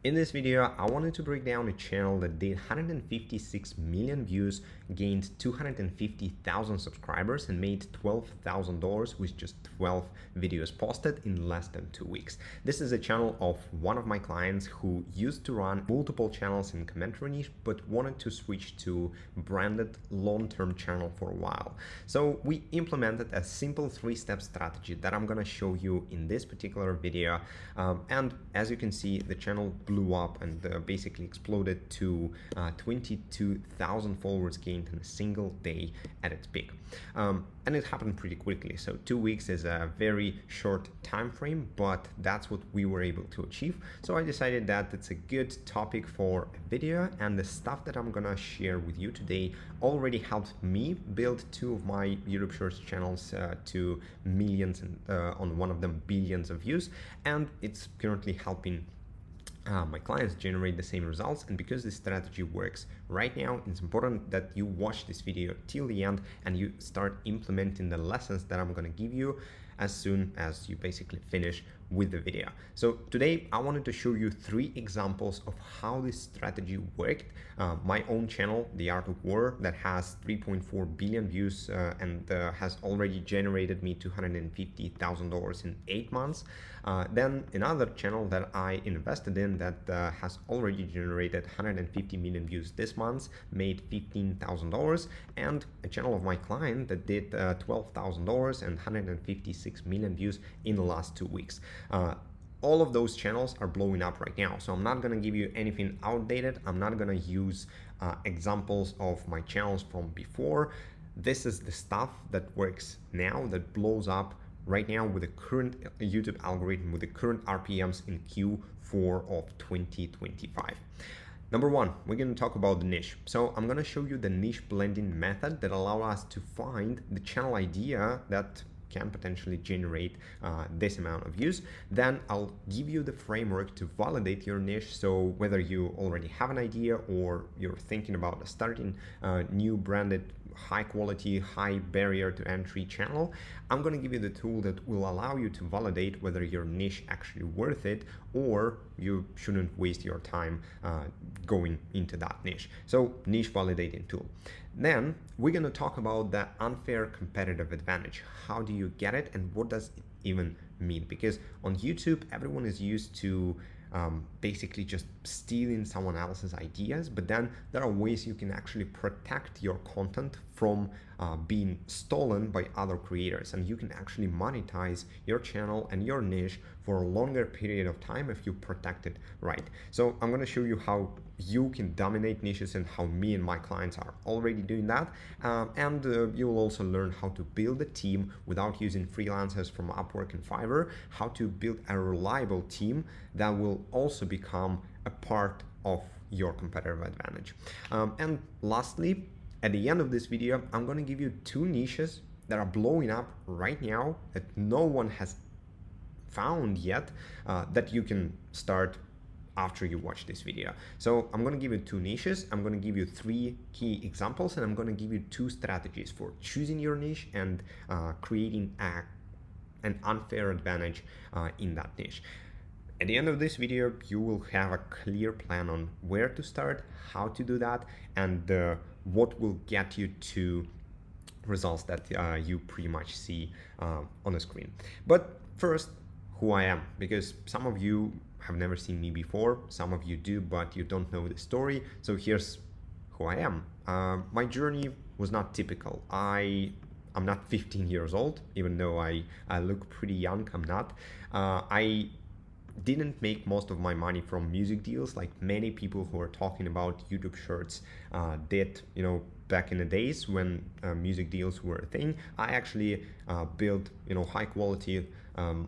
In this video, I wanted to break down a channel that did 156 million views, gained 250,000 subscribers, and made $12,000 with just 12 videos posted in less than 2 weeks. This is a channel of one of my clients who used to run multiple channels in commentary niche, but wanted to switch to branded long-term channel for a while. So we implemented a simple 3-step strategy that I'm gonna show you in this particular video. And as you can see, the channel blew up and basically exploded to 22,000 followers gained in a single day at its peak. And it happened pretty quickly. So 2 weeks is a very short time frame, but that's what we were able to achieve. So I decided that it's a good topic for a video, and the stuff that I'm gonna share with you today already helped me build 2 of my YouTube Shorts channels to millions and on one of them billions of views, and it's currently helping my clients generate the same results. And because this strategy works right now, it's important that you watch this video till the end and you start implementing the lessons that I'm going to give you as soon as you basically finish with the video. So today I wanted to show you 3 examples of how this strategy worked. My own channel, The Art of War, that has 3.4 billion views and has already generated me $250,000 in 8 months. Then another channel that I invested in that has already generated 150 million views this month, made $15,000, and a channel of my client that did $12,000 and 156 million views in the last 2 weeks. All of those channels are blowing up right now, so I'm not going to give you anything outdated. I'm not going to use examples of my channels from before. This is the stuff that works now, that blows up right now with the current YouTube algorithm, with the current RPMs in Q4 of 2025. Number 1, we're going to talk about the niche. So I'm going to show you the niche blending method that allows us to find the channel idea that can potentially generate this amount of views. Then I'll give you the framework to validate your niche. So whether you already have an idea or you're thinking about starting a new branded, high quality, high barrier to entry channel, I'm going to give you the tool that will allow you to validate whether your niche actually worth it or you shouldn't waste your time going into that niche. So niche validating tool. Then we're going to talk about the unfair competitive advantage. How do you get it and what does it even mean? Because on YouTube, everyone is used to basically just stealing someone else's ideas, but then there are ways you can actually protect your content from being stolen by other creators, and you can actually monetize your channel and your niche for a longer period of time if you protect it right. So I'm going to show you how you can dominate niches and how me and my clients are already doing that, and you will also learn how to build a team without using freelancers from Upwork and Fiverr, how to build a reliable team that will also become a part of your competitive advantage. And lastly, at the end of this video, I'm going to give you 2 niches that are blowing up right now that no one has found yet, that you can start after you watch this video. So I'm going to give you 2 niches, I'm going to give you 3 key examples, and I'm going to give you 2 strategies for choosing your niche and creating an unfair advantage in that niche. At the end of this video, you will have a clear plan on where to start, how to do that, and what will get you to results that you pretty much see on the screen. But first, who I am, because some of you have never seen me before, some of you do, but you don't know the story. So here's who I am. My journey was not typical. I'm not 15 years old, even though I look pretty young, I'm not. I didn't make most of my money from music deals like many people who are talking about YouTube Shorts did, back in the days when music deals were a thing. I actually built, high quality,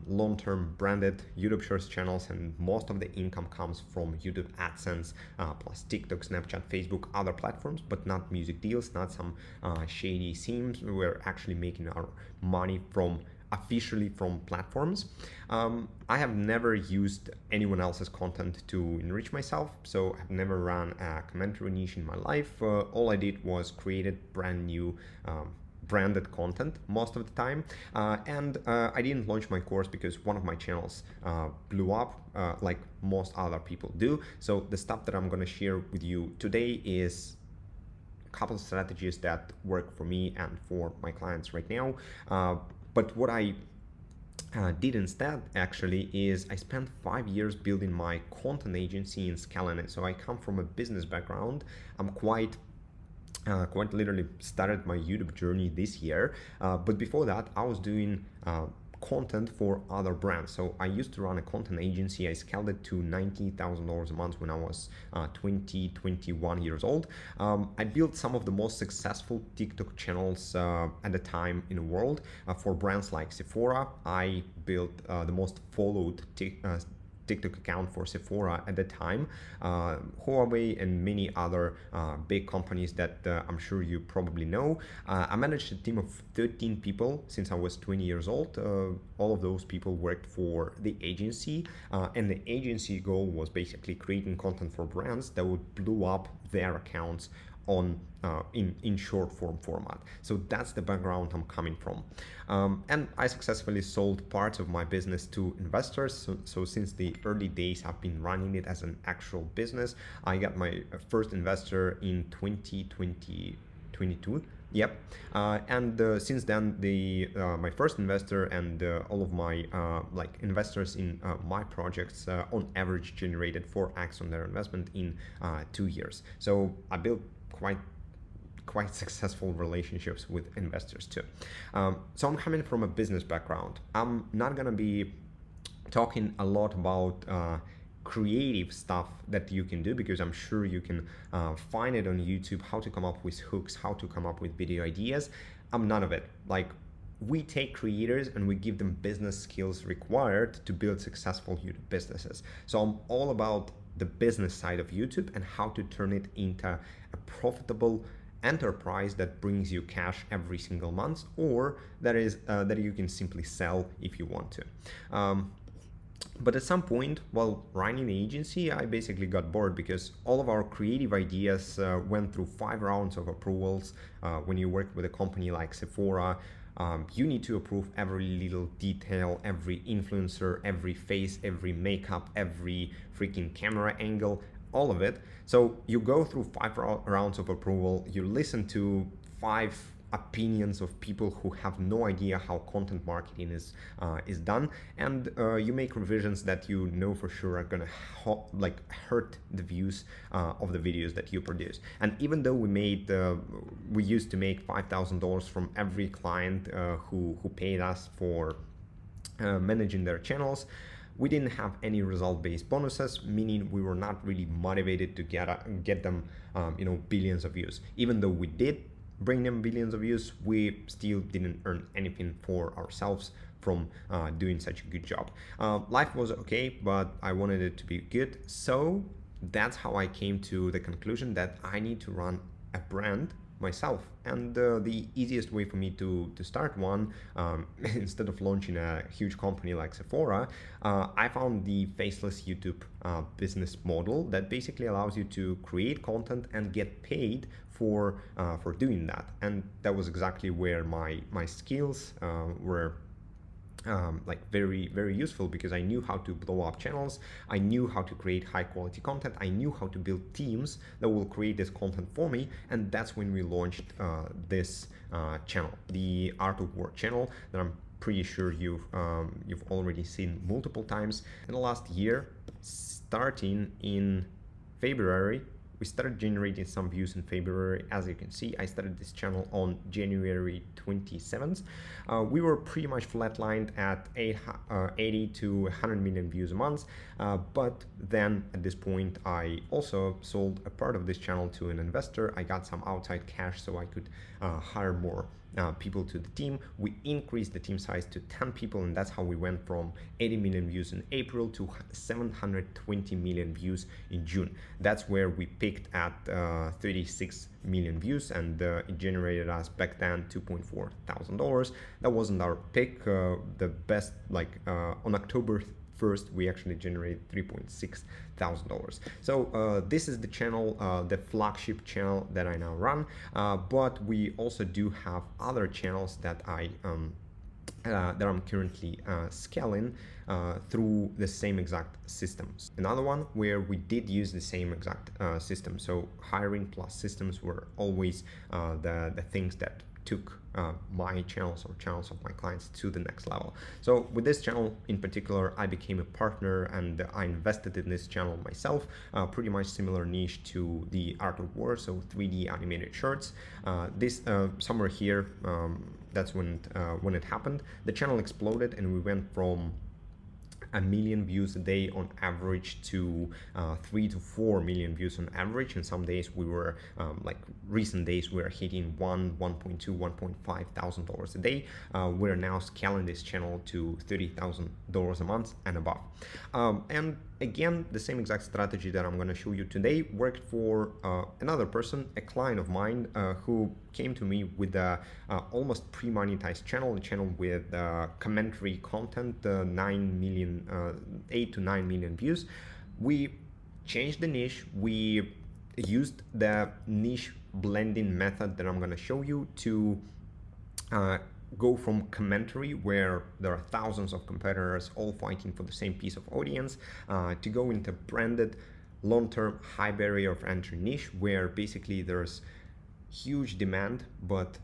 long-term branded YouTube Shorts channels, and most of the income comes from YouTube AdSense, plus TikTok, Snapchat, Facebook, other platforms, but not music deals, not some shady themes. We're actually making our money officially from platforms. I have never used anyone else's content to enrich myself, so I've never run a commentary niche in my life. All I did was created brand new branded content most of the time. And I didn't launch my course because one of my channels blew up like most other people do. So the stuff that I'm going to share with you today is a couple of strategies that work for me and for my clients right now. But what I did instead actually is I spent 5 years building my content agency and scaling it. So I come from a business background. I'm quite literally started my YouTube journey this year. But before that, I was doing content for other brands. So I used to run a content agency. I scaled it to $90,000 a month when I was 21 years old. I built some of the most successful TikTok channels at the time in the world for brands like Sephora. I built the most followed TikTok account for Sephora at the time, Huawei and many other big companies that I'm sure you probably know. I managed a team of 13 people since I was 20 years old. All of those people worked for the agency, and the agency goal was basically creating content for brands that would blow up their accounts on in short form format. So that's the background I'm coming from. And I successfully sold parts of my business to investors. So since the early days, I've been running it as an actual business. I got my first investor in 2022. Yep. And since then, my first investor and all of my like investors in my projects on average generated 4x on their investment in 2 years. So I built quite successful relationships with investors too. So I'm coming from a business background. I'm not gonna be talking a lot about creative stuff that you can do, because I'm sure you can find it on YouTube, how to come up with hooks, how to come up with video ideas. I'm none of it. Like, we take creators and we give them business skills required to build successful YouTube businesses. So I'm all about the business side of YouTube and how to turn it into a profitable enterprise that brings you cash every single month, or that you can simply sell if you want to. But at some point, while running the agency, I basically got bored because all of our creative ideas went through 5 rounds of approvals. When you work with a company like Sephora, you need to approve every little detail, every influencer, every face, every makeup, every freaking camera angle, all of it. So you go through 5 rounds of approval, you listen to 5 opinions of people who have no idea how content marketing is done, and you make revisions that you know for sure are gonna hurt the views of the videos that you produce. And even though we used to make $5,000 from every client who paid us for managing their channels, we didn't have any result-based bonuses, meaning we were not really motivated to get them billions of views. Even though we did bring them billions of views, we still didn't earn anything for ourselves from doing such a good job. Life was okay, but I wanted it to be good. So that's how I came to the conclusion that I need to run a brand myself. And the easiest way for me to start one, instead of launching a huge company like Sephora, I found the Faceless YouTube business model that basically allows you to create content and get paid for doing that. And that was exactly where my skills were very, very useful, because I knew how to blow up channels, I knew how to create high quality content, I knew how to build teams that will create this content for me. And that's when we launched this channel, the Art of War channel, that I'm pretty sure you've already seen multiple times. In the last year, starting in February, we started generating some views in February. As you can see, I started this channel on January 27th. We were pretty much flatlined at 80 to 100 million views a month. But then at this point, I also sold a part of this channel to an investor. I got some outside cash so I could hire more people to the team. We increased the team size to 10 people, and that's how we went from 80 million views in April to 720 million views in June. That's where we peaked at 36 million views, and it generated us back then $2,400. That wasn't our peak. The best, on October first we actually generated $3.6 thousand. So this is the channel, the flagship channel that I now run, but we also do have other channels that I'm currently scaling through the same exact systems. Another one where we did use the same exact system. So hiring plus systems were always the things that took my channels or channels of my clients to the next level. So with this channel in particular, I became a partner and I invested in this channel myself, pretty much similar niche to the Art of War, so 3D animated shorts. This somewhere here, that's when it happened. The channel exploded and we went from 1 million views a day on average to 3 to 4 million views on average. And some days we were like recent days we are hitting $1.2, $1.5 thousand a day. We're now scaling this channel to $30,000 a month and above. And again, the same exact strategy that I'm going to show you today worked for another person, a client of mine, who came to me with a almost pre-monetized channel, a channel with commentary content, 8 to 9 million views. We changed the niche. We used the niche blending method that I'm going to show you to go from commentary, where there are thousands of competitors all fighting for the same piece of audience, to go into branded, long-term, high barrier of entry niche, where basically there's huge demand, but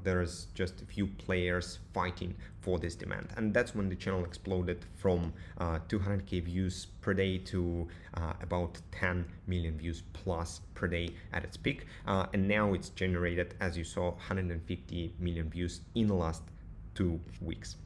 there's just a few players fighting for this demand. And that's when the channel exploded from 200k views per day to about 10 million views plus per day at its peak. And now it's generated, as you saw, 150 million views in the last 2 weeks.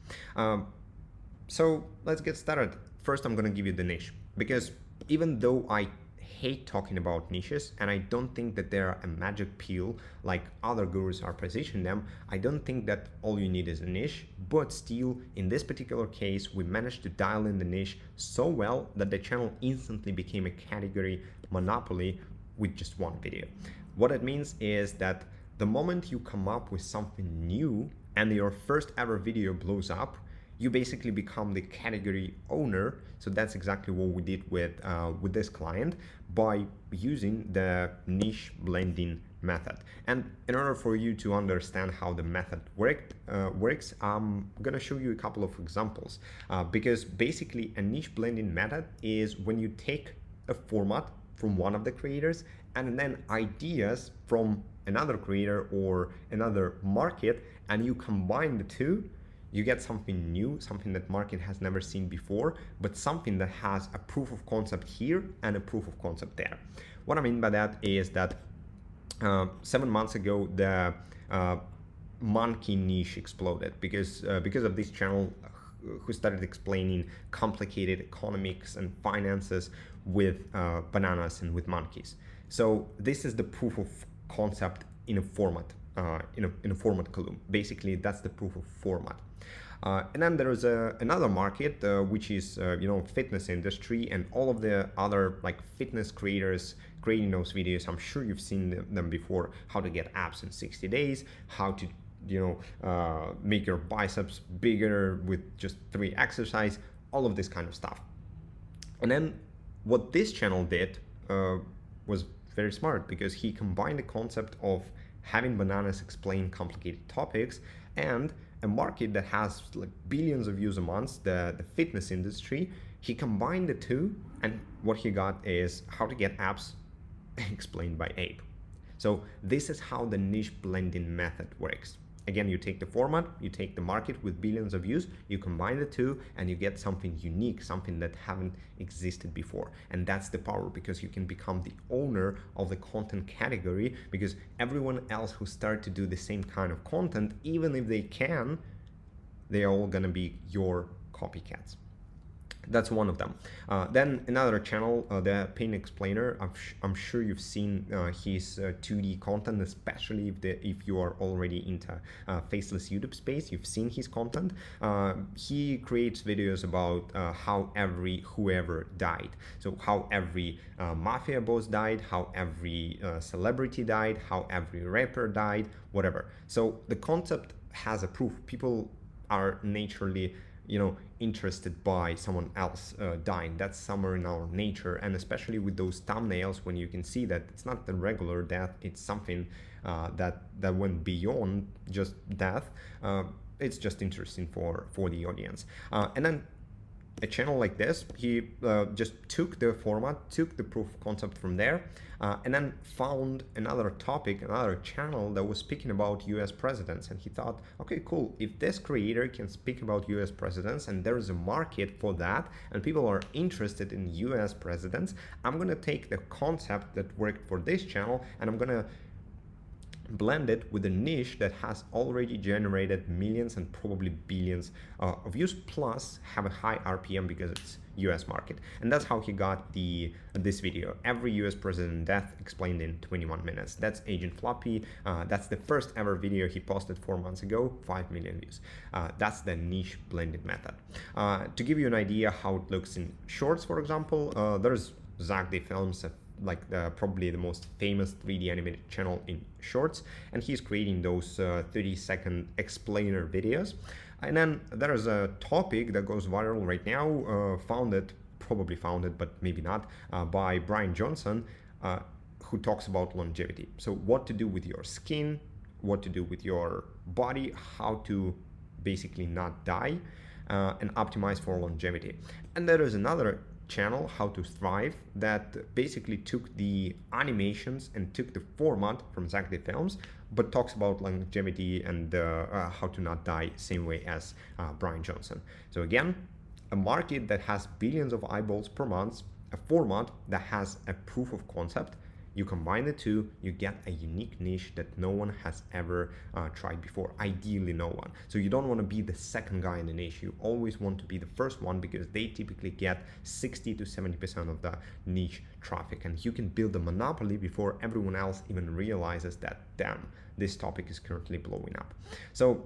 So let's get started. First, I'm gonna give you the niche, because even though I hate talking about niches and I don't think that they're a magic pill like other gurus are positioning them, I don't think that all you need is a niche. But still, in this particular case, we managed to dial in the niche so well that the channel instantly became a category monopoly with just one video. What it means is that the moment you come up with something new and your first ever video blows up, you basically become the category owner. So that's exactly what we did with this client by using the niche blending method. And in order for you to understand how the method works, I'm gonna show you a couple of examples, because basically a niche blending method is when you take a format from one of the creators and then ideas from another creator or another market, and you combine the two. You get something new, something that market has never seen before, but something that has a proof of concept here and a proof of concept there. What I mean by that is that 7 months ago, the monkey niche exploded because of this channel who started explaining complicated economics and finances with bananas and with monkeys. So this is the proof of concept in a format, in a format column. Basically, that's the proof of format. And then there is another market, which is fitness industry, and all of the other like fitness creators creating those videos. I'm sure you've seen them before. How to get abs in 60 days, how to make your biceps bigger with just 3 exercises, all of this kind of stuff. And then what this channel did was very smart, because he combined the concept of having bananas explain complicated topics and a market that has like billions of views a month, the fitness industry. He combined the two, and what he got is how to get abs explained by Abe. So this is how the niche blending method works. Again, you take the format, you take the market with billions of views, you combine the two, and you get something unique, something that haven't existed before. And that's the power, because you can become the owner of the content category, because everyone else who start to do the same kind of content, even if they can, they're all gonna be your copycats. That's one of them. Then another channel, the Pain Explainer. I'm sure you've seen his 2D content, especially if you are already into Faceless YouTube space. You've seen his content. He creates videos about how whoever died. So how every mafia boss died, how every celebrity died, how every rapper died, whatever. So the concept has a proof. People are naturally interested by someone else dying. That's somewhere in our nature, and especially with those thumbnails, when you can see that it's not the regular death, it's something that went beyond just death. It's just interesting for the audience. And then a channel like this, he just took the format, took the proof of concept from there, and then found another topic, another channel that was speaking about US presidents. And he thought, okay, cool, if this creator can speak about US presidents and there is a market for that and people are interested in US presidents, I'm gonna take the concept that worked for this channel and I'm gonna blend it with a niche that has already generated millions and probably billions of views, plus have a high RPM because it's US market. And that's how he got this video, every US president death explained in 21 minutes. That's Agent Floppy. That's the first ever video he posted 4 months ago, 5 million views. That's the niche blended method. To give you an idea how it looks in shorts, for example, there's Zach the Films, like probably the most famous 3D animated channel in shorts, and he's creating those 30-second explainer videos. And then there's a topic that goes viral right now, probably founded, but maybe not, by Brian Johnson, who talks about longevity. So what to do with your skin, what to do with your body, how to basically not die, and optimize for longevity. And there is another channel, How to Thrive, that basically took the animations and took the format from Zach the Films, but talks about longevity and how to not die, same way as Brian Johnson. So again, a market that has billions of eyeballs per month, a format that has a proof of concept. You combine the two, you get a unique niche that no one has ever tried before, ideally no one. So you don't want to be the second guy in the niche, you always want to be the first one, because they typically get 60 to 70% of the niche traffic, and you can build a monopoly before everyone else even realizes that, damn, this topic is currently blowing up. So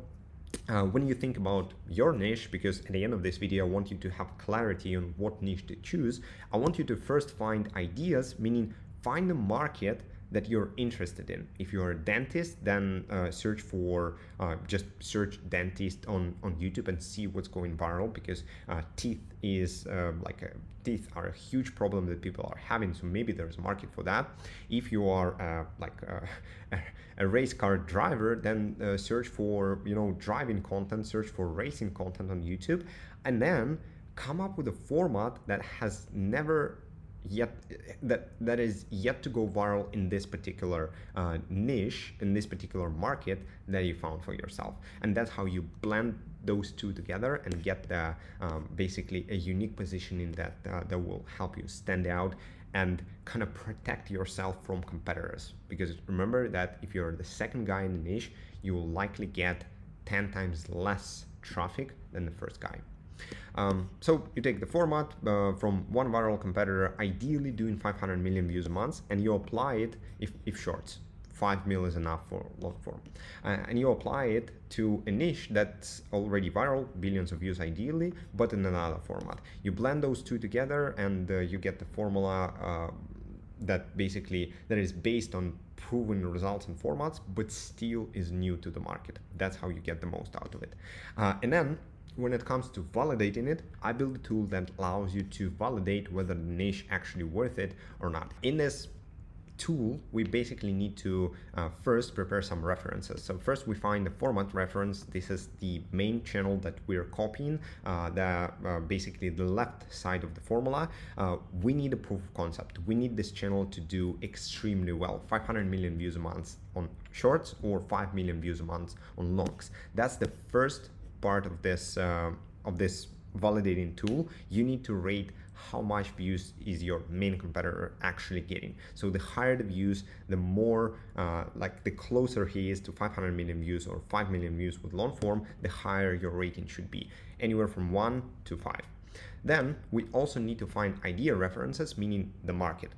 when you think about your niche, because at the end of this video I want you to have clarity on what niche to choose, I want you to first find ideas, meaning find a market that you're interested in. If you're a dentist, then just search dentist on YouTube and see what's going viral, because teeth are a huge problem that people are having, so maybe there's a market for that. If you are a race car driver, then search for driving content, search for racing content on YouTube, and then come up with a format that has never that is yet to go viral in this particular niche, in this particular market that you found for yourself. And that's how you blend those two together and get the basically a unique positioning that will help you stand out and kind of protect yourself from competitors. Because remember that if you're the second guy in the niche, you will likely get 10 times less traffic than the first guy. So you take the format from one viral competitor, ideally doing 500 million views a month, and you apply it, if shorts, 5 mil is enough for long form, and you apply it to a niche that's already viral, billions of views ideally, but in another format. You blend those two together and you get the formula that is based on proven results and formats, but still is new to the market. That's how you get the most out of it. And then when it comes to validating it, I build a tool that allows you to validate whether the niche actually worth it or not. In this tool, we basically need to first prepare some references. So first we find the format reference. This is the main channel that we're copying, basically the left side of the formula. We need a proof of concept. We need this channel to do extremely well, 500 million views a month on shorts or 5 million views a month on longs. That's the first part of this validating tool. You need to rate how much views is your main competitor actually getting. So the higher the views, the more the closer he is to 500 million views or 5 million views with long form, the higher your rating should be, anywhere from 1 to 5. Then we also need to find idea references, meaning the market.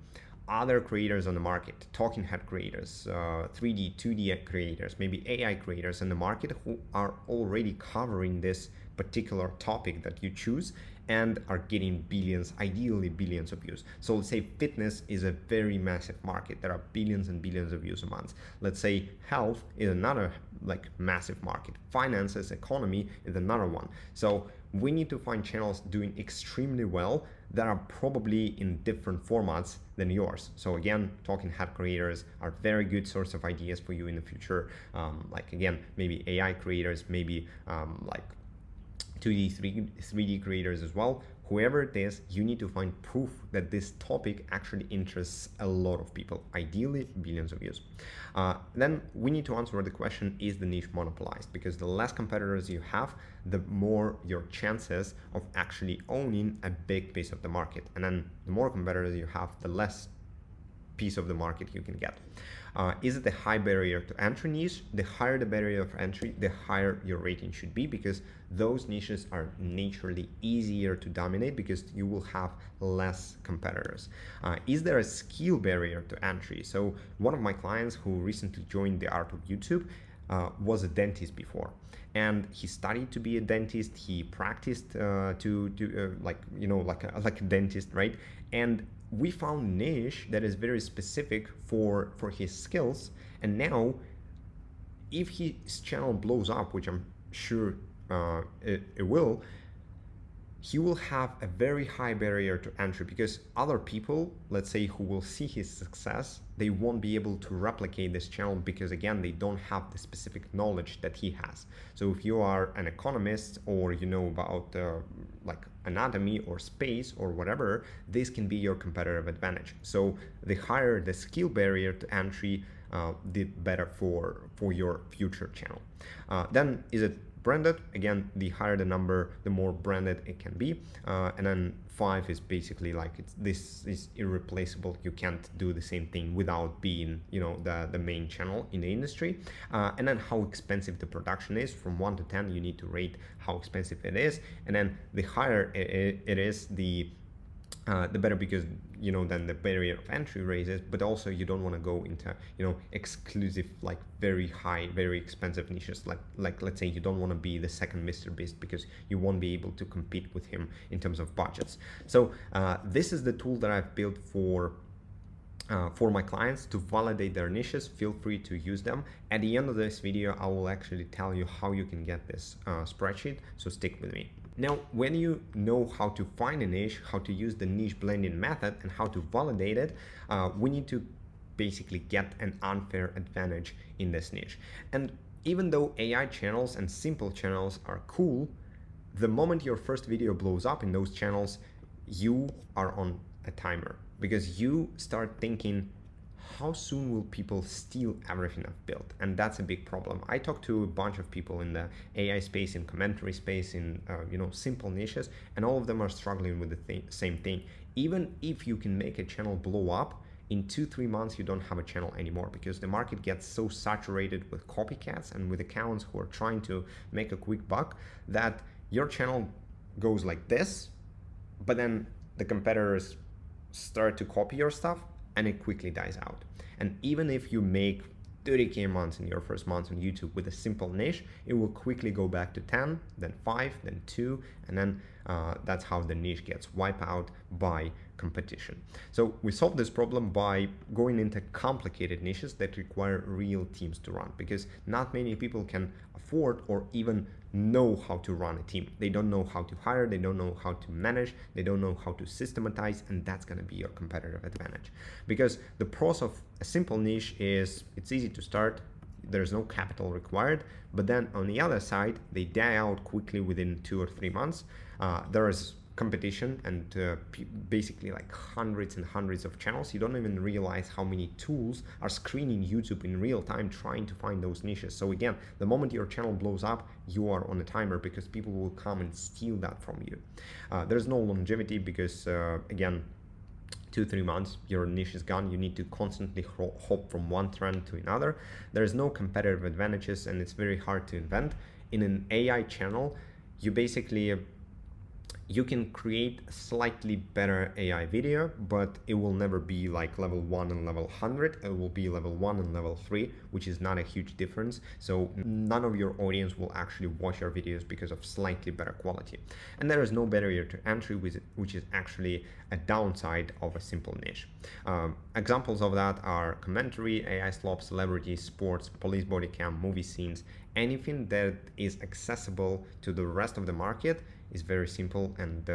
Other creators on the market, talking head creators, 3D, 2D creators, maybe AI creators in the market who are already covering this particular topic that you choose and are getting billions, ideally billions of views. So let's say fitness is a very massive market. There are billions and billions of views a month. Let's say health is another massive market. Finances, economy is another one. So we need to find channels doing extremely well that are probably in different formats than yours. So again, talking head creators are very good source of ideas for you in the future. Like again, maybe AI creators, maybe like 2D, 3D creators as well. Whoever it is, you need to find proof that this topic actually interests a lot of people, ideally billions of views. Then we need to answer the question, is the niche monopolized? Because the less competitors you have, the more your chances of actually owning a big piece of the market. And then the more competitors you have, the less piece of the market you can get. Is it a high barrier to entry niche? The higher the barrier of entry, the higher your rating should be, because those niches are naturally easier to dominate because you will have less competitors. Is there a skill barrier to entry? So one of my clients who recently joined the art of YouTube was a dentist before, and he studied to be a dentist. He practiced like a dentist, right? And we found niche that is very specific for his skills. And now, if his channel blows up, which I'm sure it will, he will have a very high barrier to entry, because other people, let's say, who will see his success, they won't be able to replicate this channel because, again, they don't have the specific knowledge that he has. So if you are an economist, or you know about like anatomy or space or whatever, this can be your competitive advantage. So the higher the skill barrier to entry, the better for your future channel. Then, is it branded? Again, the higher the number, the more branded it can be. And then 5 is basically like, this is irreplaceable. You can't do the same thing without being, the main channel in the industry. And then how expensive the production is. From 1 to 10, you need to rate how expensive it is. And then the higher it is, the better, because then the barrier of entry raises. But also, you don't want to go into exclusive, like very high, very expensive niches, like let's say you don't want to be the second Mr. Beast, because you won't be able to compete with him in terms of budgets. So this is the tool that I've built for my clients to validate their niches. Feel free to use them. At the end of this video, I will actually tell you how you can get this spreadsheet, so stick with me. Now, when you know how to find a niche, how to use the niche blending method, and how to validate it, we need to basically get an unfair advantage in this niche. And even though AI channels and simple channels are cool, the moment your first video blows up in those channels, you are on a timer, because you start thinking, how soon will people steal everything I've built? And that's a big problem. I talked to a bunch of people in the AI space, in commentary space, in simple niches, and all of them are struggling with the same thing. Even if you can make a channel blow up, in 2-3 months you don't have a channel anymore, because the market gets so saturated with copycats and with accounts who are trying to make a quick buck, that your channel goes like this, but then the competitors start to copy your stuff, and it quickly dies out. And even if you make 30K a month in your first month on YouTube with a simple niche, it will quickly go back to 10, then 5, then 2, and then that's how the niche gets wiped out by competition. So we solve this problem by going into complicated niches that require real teams to run, because not many people can afford or even know how to run a team. They don't know how to hire, they don't know how to manage, they don't know how to systematize, and that's going to be your competitive advantage. Because the pros of a simple niche is, it's easy to start, there's no capital required, but then on the other side, they die out quickly within 2 or 3 months. There is competition and basically like hundreds and hundreds of channels. You don't even realize how many tools are screening YouTube in real time trying to find those niches. So again, the moment your channel blows up, you are on a timer, because people will come and steal that from you. There's no longevity, because again, 2-3 months, your niche is gone. You need to constantly hop from one trend to another. There's no competitive advantages, and it's very hard to invent. In an AI channel, you basically you can create a slightly better AI video, but it will never be like level 1 and level 100. It will be level 1 and level 3, which is not a huge difference. So none of your audience will actually watch your videos because of slightly better quality. And there is no barrier to entry, which is actually a downside of a simple niche. Examples of that are commentary, AI slop, celebrities, sports, police body cam, movie scenes. Anything that is accessible to the rest of the market is very simple and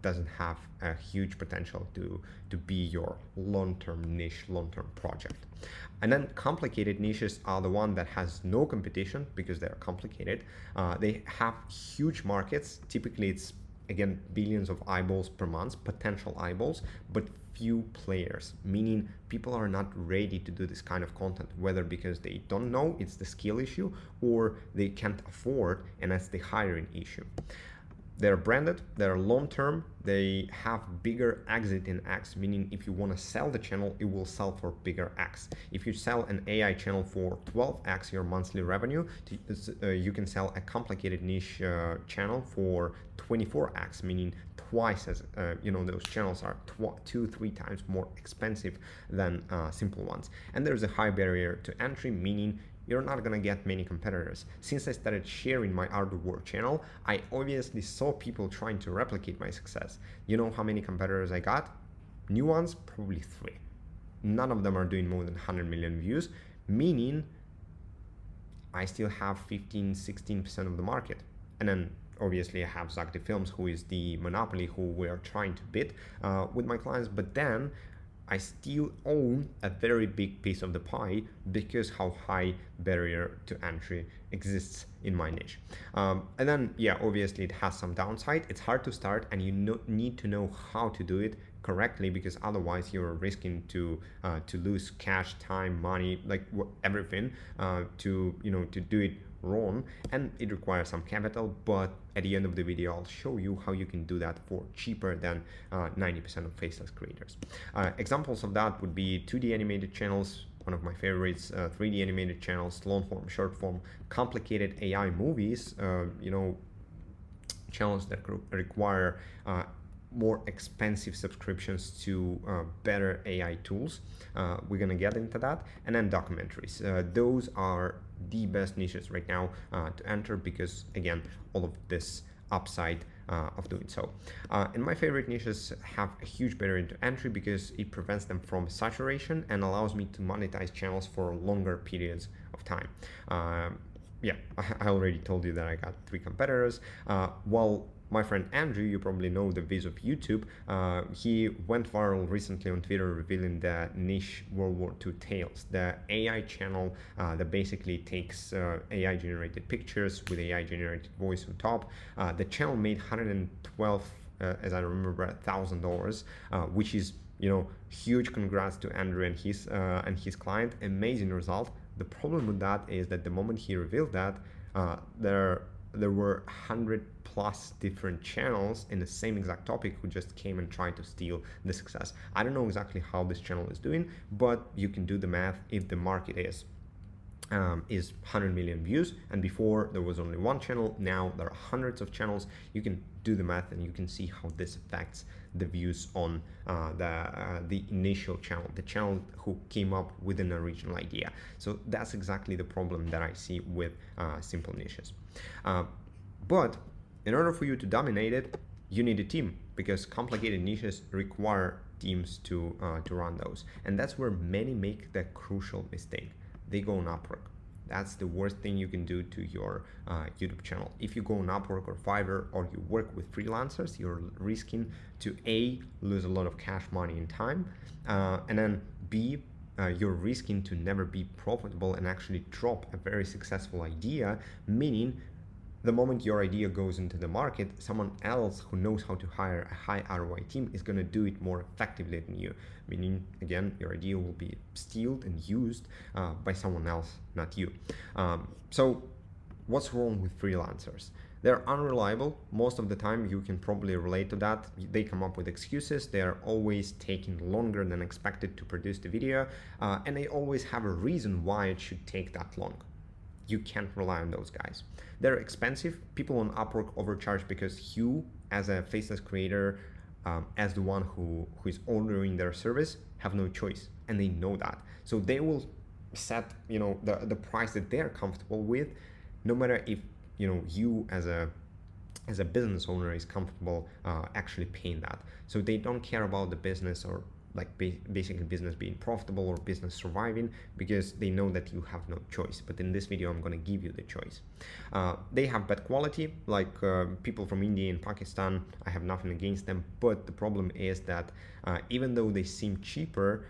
doesn't have a huge potential to be your long-term niche, long-term project. And then complicated niches are the one that has no competition because they're complicated. They have huge markets. Typically, it's again billions of eyeballs per month, potential eyeballs, but few players, meaning people are not ready to do this kind of content, whether because they don't know, it's the skill issue, or they can't afford, and that's the hiring issue. They're branded, they're long-term, they have bigger exit in X, meaning if you want to sell the channel, it will sell for bigger X. If you sell an AI channel for 12X your monthly revenue, you can sell a complicated niche channel for 24X, meaning twice as, those channels are 2-3 times more expensive than simple ones. And there's a high barrier to entry, meaning you're not gonna get many competitors. Since I started sharing my Art of War channel, I obviously saw people trying to replicate my success. You know how many competitors I got? New ones, probably 3. None of them are doing more than 100 million views, meaning I still have 15-16% of the market. And then obviously I have Zagdi Films, who is the monopoly who we are trying to beat with my clients, but then I still own a very big piece of the pie because how high barrier to entry exists in my niche. And then, yeah, obviously it has some downside. It's hard to start, and you need to know how to do it correctly, because otherwise you're risking to lose cash, time, money, like everything to do it wrong, and it requires some capital. But at the end of the video, I'll show you how you can do that for cheaper than 90% of faceless creators. Examples of that would be 2D animated channels, one of my favorites, 3D animated channels, long form, short form, complicated AI movies, channels that require more expensive subscriptions to better AI tools. We're gonna get into that. And then documentaries. Those are the best niches right now to enter, because again, all of this upside of doing so. And my favorite niches have a huge barrier to entry because it prevents them from saturation and allows me to monetize channels for longer periods of time. Yeah, I already told you that I got 3 competitors. While my friend Andrew, you probably know the Viz of YouTube, he went viral recently on Twitter revealing the niche World War II Tales, the AI channel that basically takes AI generated pictures with AI generated voice on top. The channel made 112, as I remember, $1,000, which is, huge. Congrats to Andrew and his client. Amazing result. The problem with that is that the moment he revealed that, there were 100+ different channels in the same exact topic who just came and tried to steal the success. I don't know exactly how this channel is doing, but you can do the math. If the market is 100 million views, and before there was only one channel, now there are hundreds of channels, you can do the math and you can see how this affects the views on the initial channel, the channel who came up with an original idea. So that's exactly the problem that I see with simple niches. But in order for you to dominate it, you need a team, because complicated niches require teams to run those. And that's where many make the crucial mistake. They go on Upwork. That's the worst thing you can do to your YouTube channel. If you go on Upwork or Fiverr, or you work with freelancers, you're risking to A, lose a lot of cash money and time, and then B, you're risking to never be profitable and actually drop a very successful idea, meaning the moment your idea goes into the market, someone else who knows how to hire a high ROI team is going to do it more effectively than you. Meaning, again, your idea will be stealed and used by someone else, not you. So what's wrong with freelancers? They're unreliable. Most of the time, you can probably relate to that. They come up with excuses. They're always taking longer than expected to produce the video. And they always have a reason why it should take that long. You can't rely on those guys. They're expensive. People on Upwork overcharge because you, as a faceless creator, as the one who is ordering their service, have no choice, and they know that. So they will set the price that they're comfortable with, no matter if you as a business owner is comfortable actually paying that. So they don't care about the business or like basically business being profitable or business surviving, because they know that you have no choice. But in this video, I'm going to give you the choice. They have bad quality, like people from India and Pakistan. I have nothing against them, but the problem is that even though they seem cheaper,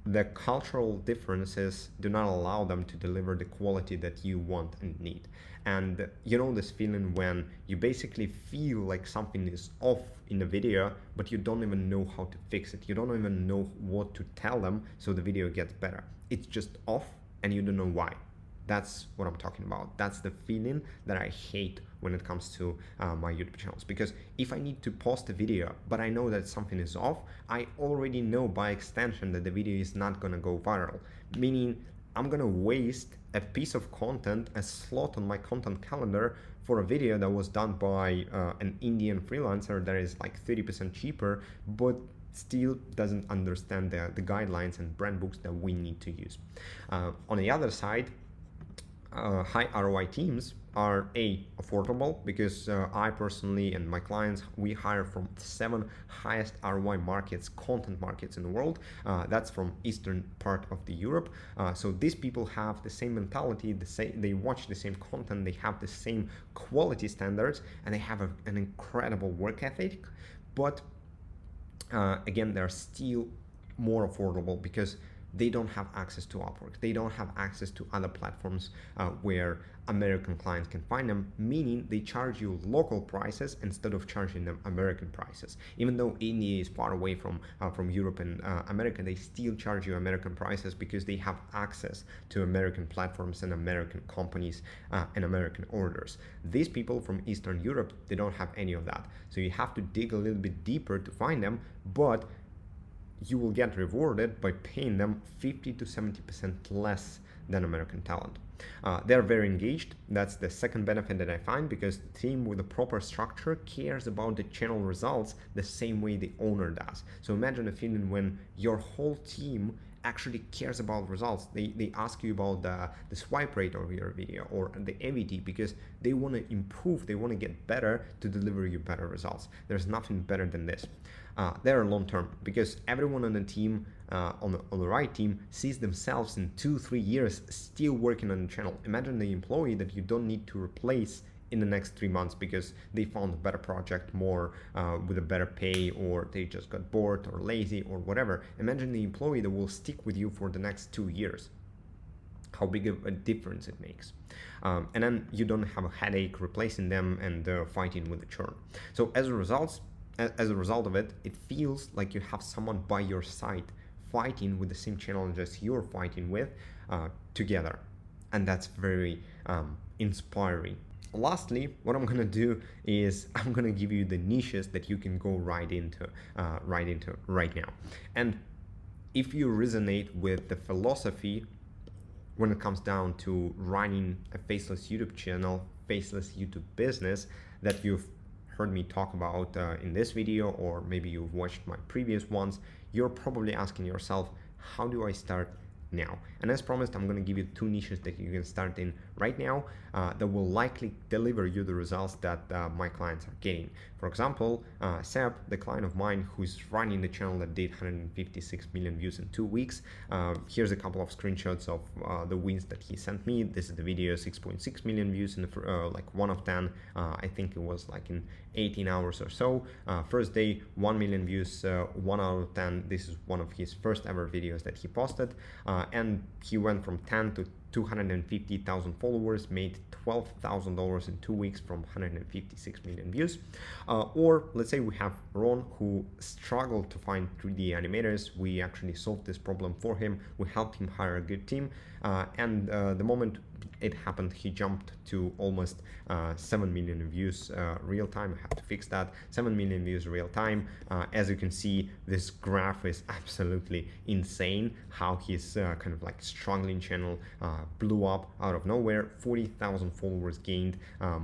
the cultural differences do not allow them to deliver the quality that you want and need. And you know this feeling when you basically feel like something is off in the video, but you don't even know how to fix it. You don't even know what to tell them so the video gets better. It's just off and you don't know why. That's what I'm talking about. That's the feeling that I hate when it comes to my YouTube channels. Because if I need to post a video, but I know that something is off, I already know by extension that the video is not gonna go viral. Meaning I'm gonna waste a piece of content, a slot on my content calendar for a video that was done by an Indian freelancer that is like 30% cheaper, but still doesn't understand the guidelines and brand books that we need to use. On the other side, high ROI teams are affordable, because I personally and my clients, we hire from 7 highest ROI markets, content markets in the world. That's from eastern part of the Europe. So these people have the same mentality, they watch the same content, they have the same quality standards, and they have an incredible work ethic. But again, they're still more affordable because they don't have access to Upwork. They don't have access to other platforms where American clients can find them, meaning they charge you local prices instead of charging them American prices. Even though India is far away from Europe and America, they still charge you American prices because they have access to American platforms and American companies and American orders. These people from Eastern Europe, they don't have any of that. So you have to dig a little bit deeper to find them, but you will get rewarded by paying them 50 to 70% less than American talent. They're very engaged. That's the second benefit that I find, because the team with a proper structure cares about the channel results the same way the owner does. So imagine a feeling when your whole team actually cares about results. They ask you about the swipe rate of your video or the AVT, because they want to improve, they want to get better to deliver you better results. There's nothing better than this. They're long term, because everyone on the team, on the right team, sees themselves in 2-3 years still working on the channel. Imagine the employee that you don't need to replace in the next 3 months because they found a better project, more with a better pay, or they just got bored or lazy or whatever. Imagine the employee that will stick with you for the next 2 years. How big of a difference it makes. And then you don't have a headache replacing them and fighting with the churn. So as a result of it, it feels like you have someone by your side fighting with the same challenges you're fighting with together. And that's very inspiring. Lastly, what I'm gonna do is I'm gonna give you the niches that you can go right into right now. And if you resonate with the philosophy when it comes down to running a faceless YouTube channel, faceless YouTube business that you've heard me talk about in this video, or maybe you've watched my previous ones, you're probably asking yourself, how do I start now? And as promised, I'm going to give you 2 niches that you can start in right now that will likely deliver you the results that my clients are getting. For example, Seb, the client of mine who's running the channel that did 156 million views in 2 weeks, here's a couple of screenshots of the wins that he sent me. This is the video, 6.6 million views in the like 1 of 10. I think it was like in 18 hours or so. First day, 1 million views, 1 out of 10. This is one of his first ever videos that he posted, and he went from 10 to 250,000 followers, made $12,000 in 2 weeks from 156 million views. Or let's say we have Ron, who struggled to find 3D animators. We actually solved this problem for him. We helped him hire a good team, and the moment it happened, he jumped to almost 7 million views real time. I have to fix that. 7 million views real time. As you can see, this graph is absolutely insane. How his kind of like struggling channel blew up out of nowhere. 40,000 followers gained.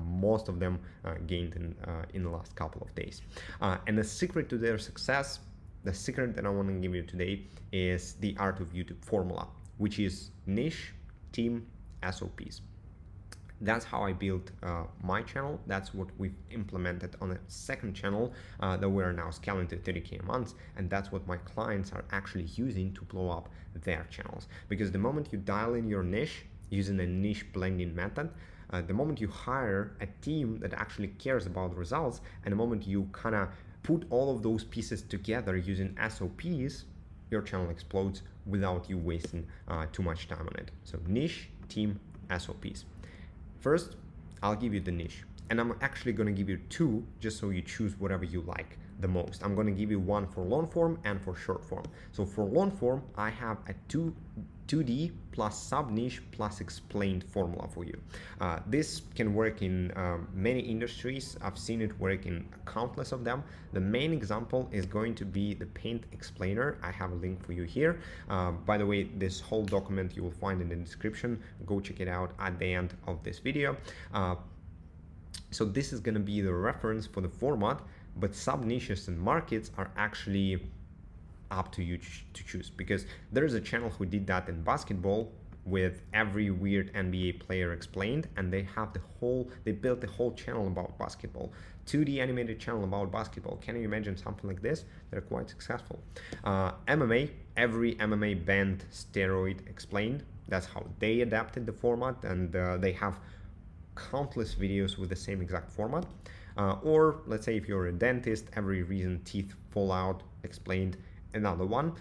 Most of them gained in the last couple of days. And the secret to their success, the secret that I want to give you today, is the art of YouTube formula, which is niche, team, SOPs. That's how I built my channel. That's what we've implemented on a second channel that we are now scaling to 30K a month. And that's what my clients are actually using to blow up their channels. Because the moment you dial in your niche using a niche blending method, the moment you hire a team that actually cares about results, and the moment you kind of put all of those pieces together using SOPs, your channel explodes without you wasting too much time on it. So niche, team, SOPs. First, I'll give you the niche, and I'm actually going to give you two just so you choose whatever you like the most. I'm going to give you one for long form and for short form. So for long form, I have a 2D plus sub niche plus explained formula for you. This can work in many industries. I've seen it work in countless of them. The main example is going to be the paint explainer. I have a link for you here. By the way, this whole document you will find in the description. Go check it out at the end of this video. So this is going to be the reference for the format, but sub niches and markets are actually up to you to choose, because there is a channel who did that in basketball with every weird NBA player explained, and they built the whole channel about basketball, 2D animated channel about basketball. Can you imagine something like this? They're quite successful. MMA, every MMA banned steroid explained. That's how they adapted the format, and they have countless videos with the same exact format. Or let's say if you're a dentist, every reason teeth fall out explained, another one.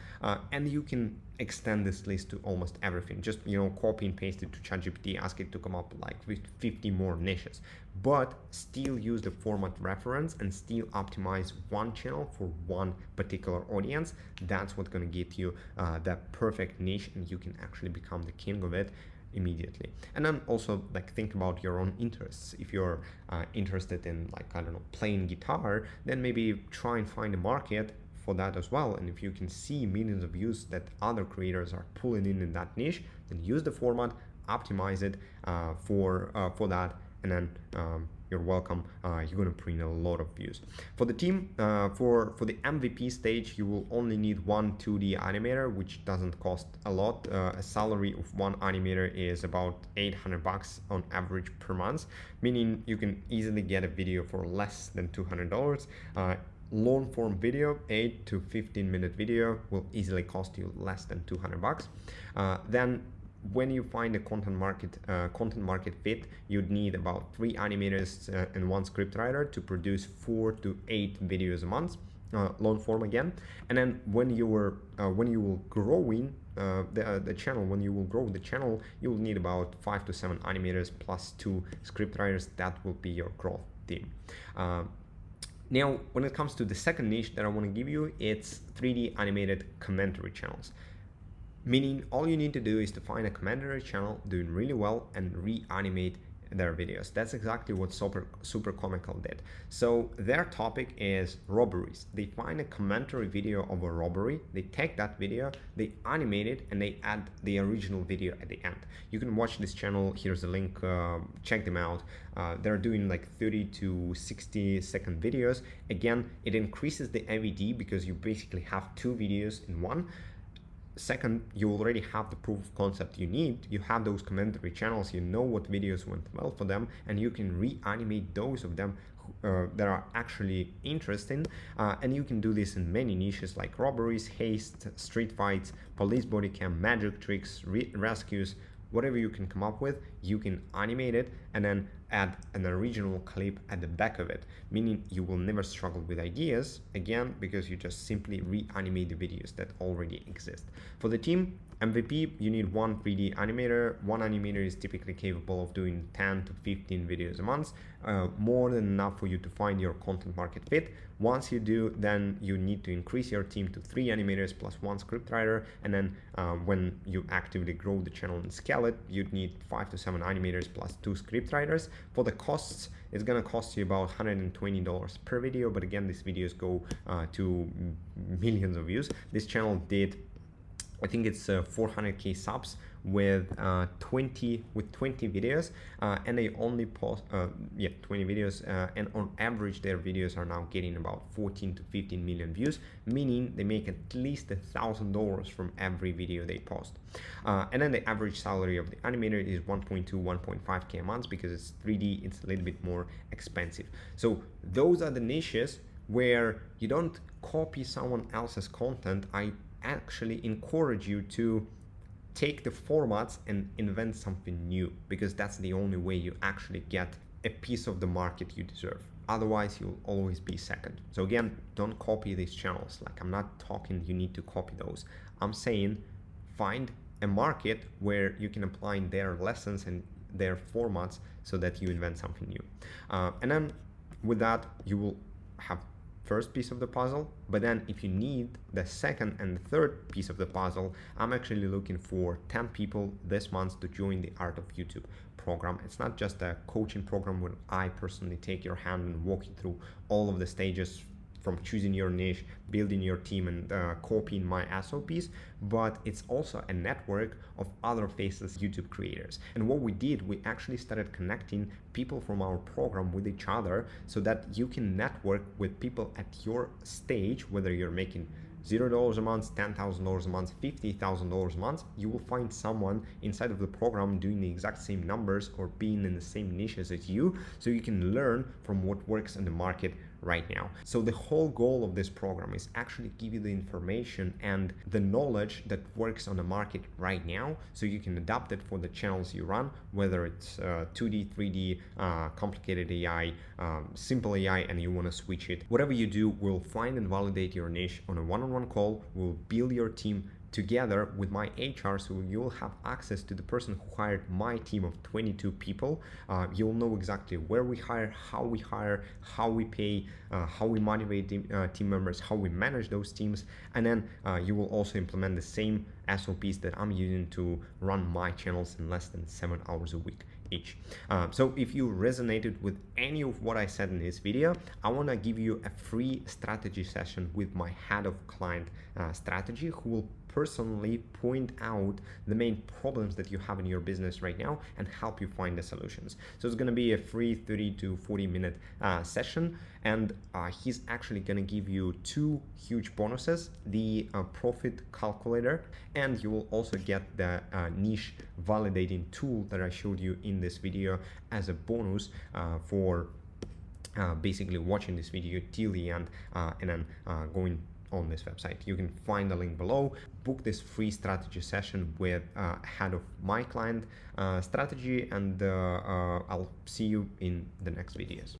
And you can extend this list to almost everything. Just, copy and paste it to ChatGPT, ask it to come up like with 50 more niches, but still use the format reference and still optimize one channel for one particular audience. That's what's going to get you that perfect niche, and you can actually become the king of it immediately. And then also think about your own interests. If you're interested in playing guitar, then maybe try and find a market for that as well. And if you can see millions of views that other creators are pulling in that niche, then use the format, optimize it for that, and then you're welcome. You're going to bring a lot of views. For the team, for the MVP stage, you will only need one 2D animator, which doesn't cost a lot. A salary of one animator is about $800 on average per month, meaning you can easily get a video for less than $200. Long form video, 8 to 15 minute video, will easily cost you less than $200. Then when you find a content market fit, you'd need about 3 animators and 1 scriptwriter to produce 4 to 8 videos a month, long form again. And then when you will growing the channel, when you will grow the channel, you will need about 5 to 7 animators plus 2 scriptwriters. That will be your growth team. Now, when it comes to the second niche that I want to give you, it's 3D animated commentary channels. Meaning all you need to do is to find a commentary channel doing really well and reanimate their videos. That's exactly what Super Comical did. So their topic is robberies. They find a commentary video of a robbery, they take that video, they animate it, and they add the original video at the end. You can watch this channel, here's the link, check them out. They're doing 30 to 60 second videos. Again, it increases the MVD because you basically have 2 videos in one. Second, you already have the proof of concept you need. You have those commentary channels, you know what videos went well for them, and you can reanimate those of them that are actually interesting. And you can do this in many niches like robberies, haste, street fights, police body cam, magic tricks, rescues. Whatever you can come up with, you can animate it and then add an original clip at the back of it, meaning you will never struggle with ideas, again, because you just simply reanimate the videos that already exist. For the team, MVP, you need 1 3D animator. 1 animator is typically capable of doing 10 to 15 videos a month, more than enough for you to find your content market fit. Once you do, then you need to increase your team to 3 animators plus 1 scriptwriter, and then when you actively grow the channel and scale it, you'd need 5 to 7 animators plus 2 scriptwriters. For the costs, it's gonna cost you about $120 per video, but again, these videos go to millions of views. This channel did I think it's 400k subs with 20 videos, and they only post 20 videos, and on average their videos are now getting about 14 to 15 million views, meaning they make at least $1,000 from every video they post. And then the average salary of the animator is 1.5k a month. Because it's 3D, it's a little bit more expensive. So those are the niches where you don't copy someone else's content. I actually encourage you to take the formats and invent something new, because that's the only way you actually get a piece of the market you deserve. Otherwise, you'll always be second. So again, don't copy these channels. Like, I'm not talking you need to copy those. I'm saying find a market where you can apply their lessons and their formats so that you invent something new. And then with that, you will have first piece of the puzzle. But then if you need the second and third piece of the puzzle, I'm actually looking for 10 people this month to join the Art of YouTube program. It's not just a coaching program where I personally take your hand and walk you through all of the stages from choosing your niche, building your team, and copying my SOPs, but it's also a network of other Faceless YouTube creators. And what we did, we actually started connecting people from our program with each other so that you can network with people at your stage, whether you're making $0 a month, $10,000 a month, $50,000 a month, you will find someone inside of the program doing the exact same numbers or being in the same niches as you, so you can learn from what works in the market right now. So the whole goal of this program is actually give you the information and the knowledge that works on the market right now, so you can adapt it for the channels you run, whether it's 2D, 3D, complicated AI, simple AI, and you want to switch it. Whatever you do, we'll find and validate your niche on a one-on-one call. We'll build your team together with my HR, so you'll have access to the person who hired my team of 22 people. You'll know exactly where we hire, how we pay, how we motivate team members, how we manage those teams, and then you will also implement the same SOPs that I'm using to run my channels in less than 7 hours a week each. So if you resonated with any of what I said in this video, I want to give you a free strategy session with my head of client strategy, who will personally point out the main problems that you have in your business right now and help you find the solutions. So it's going to be a free 30 to 40 minute session, and he's actually going to give you 2 huge bonuses: the profit calculator, and you will also get the niche validating tool that I showed you in this video as a bonus for basically watching this video till the end, and then going on this website. You can find the link below. Book this free strategy session with head of my client strategy, and I'll see you in the next videos.